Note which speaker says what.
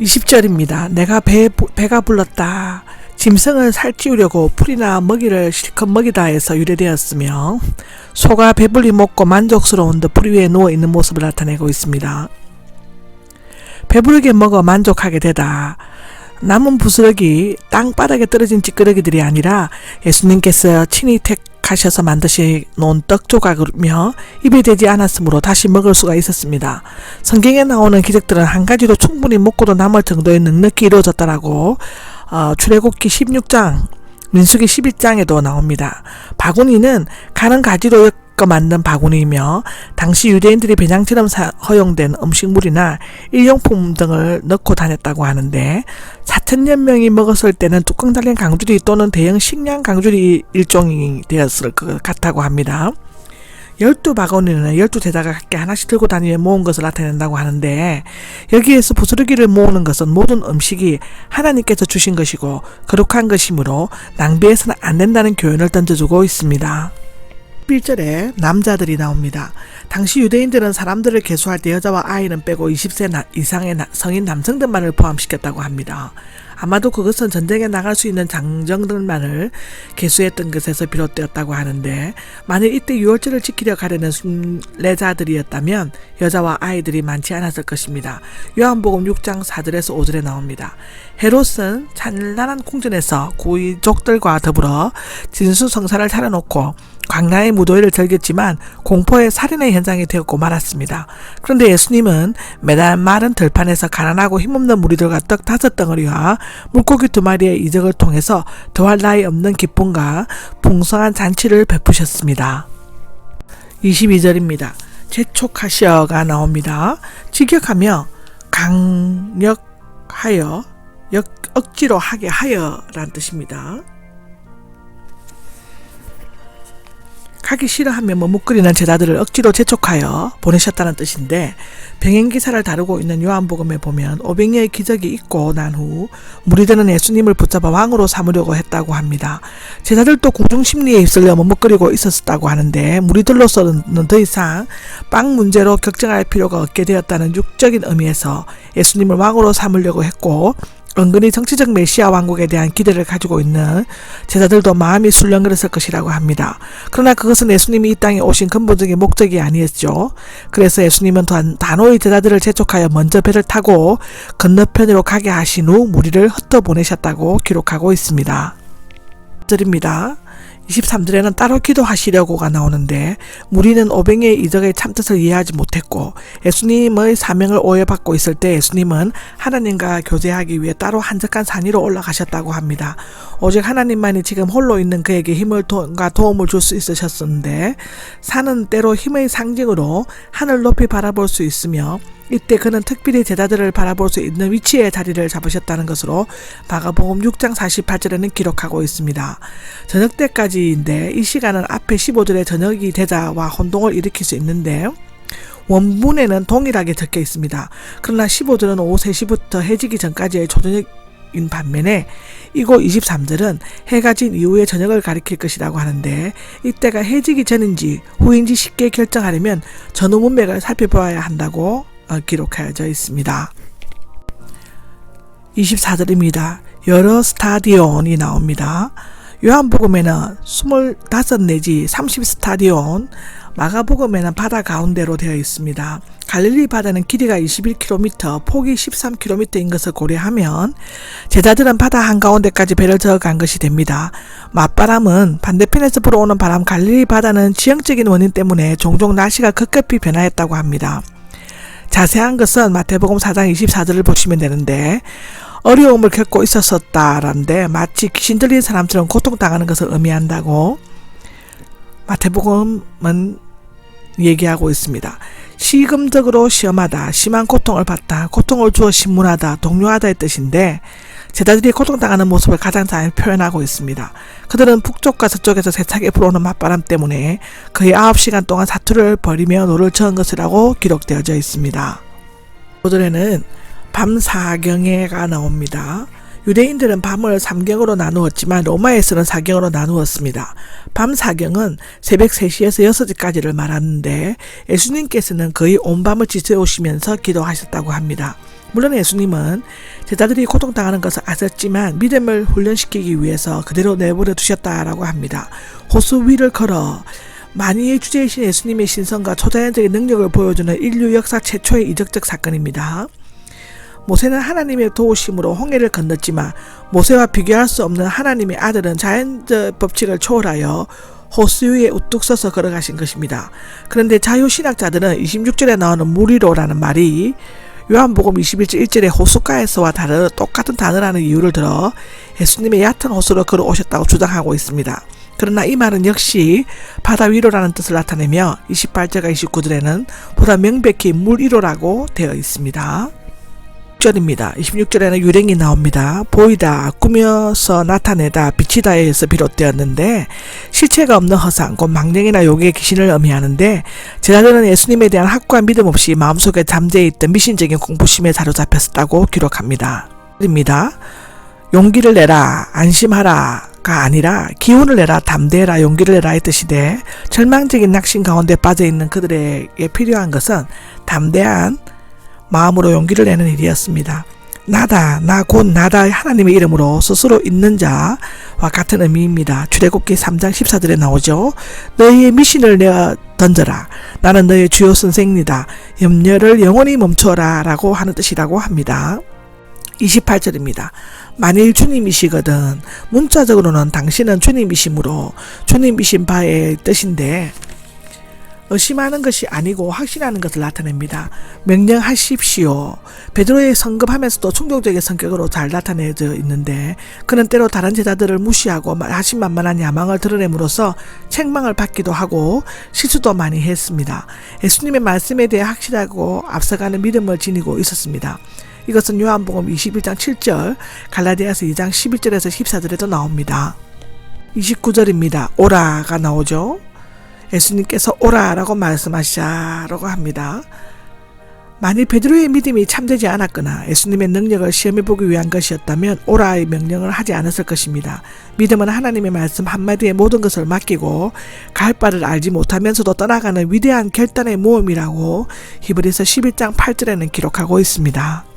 Speaker 1: 20절입니다. 내가 배가 불렀다. 짐승을 살찌우려고 풀이나 먹이를 실컷 먹이다 해서 유래되었으며, 소가 배불리 먹고 만족스러운 듯 풀 위에 누워있는 모습을 나타내고 있습니다. 배부르게 먹어 만족하게 되다. 남은 부스러기 땅바닥에 떨어진 찌끄러기들이 아니라 예수님께서 친히 택하셔서 만드시 놓은 떡 조각이며 입에 대지 않았으므로 다시 먹을 수가 있었습니다. 성경에 나오는 기적들은 한 가지로 충분히 먹고도 남을 정도의 넉넉히 이루어졌다라고 출애굽기 16장, 민수기 11장에도 나옵니다. 바구니는 가는 가지로 엮어 만든 바구니이며 당시 유대인들이 배낭처럼 허용된 음식물이나 일용품 등을 넣고 다녔다고 하는데 4,000여 명이 먹었을 때는 뚜껑 달린 강주리 또는 대형 식량 강주리 일종이 되었을 것 같다고 합니다. 12바구니는 12제자가 각기 하나씩 들고 다니며 모은 것을 나타낸다고 하는데, 여기에서 부스러기를 모으는 것은 모든 음식이 하나님께서 주신 것이고 거룩한 것이므로 낭비해서는 안 된다는 교훈을 던져주고 있습니다. 1절에 남자들이 나옵니다. 당시 유대인들은 사람들을 계수할 때 여자와 아이는 빼고 20세 이상의 성인 남성들만을 포함시켰다고 합니다. 아마도 그것은 전쟁에 나갈 수 있는 장정들만을 계수했던 것에서 비롯되었다고 하는데, 만일 이때 유월절을 지키려 가려는 순례자들이었다면 여자와 아이들이 많지 않았을 것입니다. 요한복음 6장 4절에서 5절에 나옵니다. 헤롯은 찬란한 궁전에서 고위족들과 더불어 진수성사를 차려놓고 광야의 무도회를 즐겼지만 공포의 살인의 현장이 되었고 말았습니다. 그런데 예수님은 매달 마른 들판에서 가난하고 힘없는 무리들과 떡 5덩어리와 물고기 2마리의 이적을 통해서 더할 나위 없는 기쁨과 풍성한 잔치를 베푸셨습니다. 22절입니다. 재촉하시어가 나옵니다. 직역하며 강력하여, 억지로 하게 하여 라는 뜻입니다. 가기 싫어하며 머뭇거리는 제자들을 억지로 재촉하여 보내셨다는 뜻인데, 병행기사를 다루고 있는 요한복음에 보면 500여의 기적이 있고 난 후 무리들은 예수님을 붙잡아 왕으로 삼으려고 했다고 합니다. 제자들도 궁중심리에 휩쓸려 머뭇거리고 있었다고 하는데, 무리들로서는 더 이상 빵 문제로 걱정할 필요가 없게 되었다는 육적인 의미에서 예수님을 왕으로 삼으려고 했고, 은근히 정치적 메시아 왕국에 대한 기대를 가지고 있는 제자들도 마음이 술렁거렸을 것이라고 합니다. 그러나 그것은 예수님이 이 땅에 오신 근본적인 목적이 아니었죠. 그래서 예수님은 단호히 제자들을 재촉하여 먼저 배를 타고 건너편으로 가게 하신 후 무리를 흩어보내셨다고 기록하고 있습니다. 23절에는 따로 기도하시려고가 나오는데, 무리는 500의 이적의 참뜻을 이해하지 못했고 예수님의 사명을 오해받고 있을 때 예수님은 하나님과 교제하기 위해 따로 한적한 산 위로 올라가셨다고 합니다. 오직 하나님만이 지금 홀로 있는 그에게 힘과 도움을 줄 수 있으셨는데, 산은 때로 힘의 상징으로 하늘 높이 바라볼 수 있으며 이때 그는 특별히 제자들을 바라볼 수 있는 위치에 자리를 잡으셨다는 것으로 마가복음 6장 48절에는 기록하고 있습니다. 저녁 때까지인데 이 시간은 앞에 15절의 저녁이 되자와 혼동을 일으킬 수 있는데, 원문에는 동일하게 적혀 있습니다. 그러나 15절은 오후 3시부터 해지기 전까지의 초저녁인 반면에 이곳 23절은 해가 진 이후의 저녁을 가리킬 것이라고 하는데, 이때가 해지기 전인지 후인지 쉽게 결정하려면 전후 문맥을 살펴봐야 한다고 기록하여져 있습니다. 24절입니다. 여러 스타디온이 나옵니다. 요한복음에는 25 내지 30 스타디온, 마가복음에는 바다 가운데로 되어 있습니다. 갈릴리 바다는 길이가 21km, 폭이 13km인 것을 고려하면 제자들은 바다 한가운데까지 배를 저어간 것이 됩니다. 맞바람은 반대편에서 불어오는 바람, 갈릴리 바다는 지형적인 원인 때문에 종종 날씨가 급격히 변화했다고 합니다. 자세한 것은 마태복음 4장 24절을 보시면 되는데, 어려움을 겪고 있었다라는데 마치 귀신 들린 사람처럼 고통당하는 것을 의미한다고 마태복음은 얘기하고 있습니다. 시금적으로 시험하다, 심한 고통을 받다, 고통을 주어 신문하다, 독려하다의 뜻인데, 제자들이 고통당하는 모습을 가장 잘 표현하고 있습니다. 그들은 북쪽과 서쪽에서 세차게 불어오는 맞바람 때문에 거의 9시간 동안 사투를 벌이며 노를 저은 것이라고 기록되어져 있습니다. 5절에는 밤사경회가 나옵니다. 유대인들은 밤을 3경으로 나누었지만 로마에서는 4경으로 나누었습니다. 밤 4경은 새벽 3시에서 6시까지를 말하는데 예수님께서는 거의 온 밤을 지새우시면서 기도하셨다고 합니다. 물론 예수님은 제자들이 고통당하는 것을 아셨지만 믿음을 훈련시키기 위해서 그대로 내버려 두셨다라고 합니다. 호수 위를 걸어 만유의 주제이신 예수님의 신성과 초자연적인 능력을 보여주는 인류 역사 최초의 이적적 사건입니다. 모세는 하나님의 도우심으로 홍해를 건넜지만 모세와 비교할 수 없는 하나님의 아들은 자연적 법칙을 초월하여 호수 위에 우뚝 서서 걸어가신 것입니다. 그런데 자유신학자들은 26절에 나오는 물 위로라는 말이 요한복음 21절 1절의 호숫가에서와 똑같은 단어라는 이유를 들어 예수님의 얕은 호수로 걸어오셨다고 주장하고 있습니다. 그러나 이 말은 역시 바다 위로라는 뜻을 나타내며 28절과 29절에는 보다 명백히 물 위로라고 되어 있습니다. 26절에는 유랭이 나옵니다. 보이다, 꾸며서 나타내다, 비치다에서 비롯되었는데 실체가 없는 허상, 곧 망령이나 욕의 귀신을 의미하는데 제자들은 예수님에 대한 확고한 믿음 없이 마음속에 잠재해 있던 미신적인 공포심에 사로잡혔다고 기록합니다. 용기를 내라, 안심하라가 아니라 기운을 내라, 담대해라, 용기를 내라의 뜻이되 절망적인 낙심 가운데 빠져있는 그들에게 필요한 것은 담대한 마음으로 용기를 내는 일이었습니다. 나다, 나 곧 나다 하나님의 이름으로 스스로 있는 자와 같은 의미입니다. 출애굽기 3장 14절에 나오죠. 너희의 미신을 내어 던져라. 나는 너희의 주요 선생이다. 염려를 영원히 멈춰라 라고 하는 뜻이라고 합니다. 28절입니다. 만일 주님이시거든 문자적으로는 당신은 주님이시므로 주님이신 바의 뜻인데 의심하는 것이 아니고 확신하는 것을 나타냅니다. 명령하십시오. 베드로의 성급하면서도 충동적인 성격으로 잘 나타내져 있는데 그는 때로 다른 제자들을 무시하고 자신만만한 야망을 드러냄으로써 책망을 받기도 하고 실수도 많이 했습니다. 예수님의 말씀에 대해 확실하고 앞서가는 믿음을 지니고 있었습니다. 이것은 요한복음 21장 7절, 갈라디아서 2장 11절에서 14절에도 나옵니다. 29절입니다. 오라가 나오죠. 예수님께서 오라라고 말씀하시라고 합니다. 만일 베드로의 믿음이 참되지 않았거나 예수님의 능력을 시험해보기 위한 것이었다면 오라의 명령을 하지 않았을 것입니다. 믿음은 하나님의 말씀 한마디에 모든 것을 맡기고 갈 바를 알지 못하면서도 떠나가는 위대한 결단의 모험이라고 히브리서 11장 8절에는 기록하고 있습니다.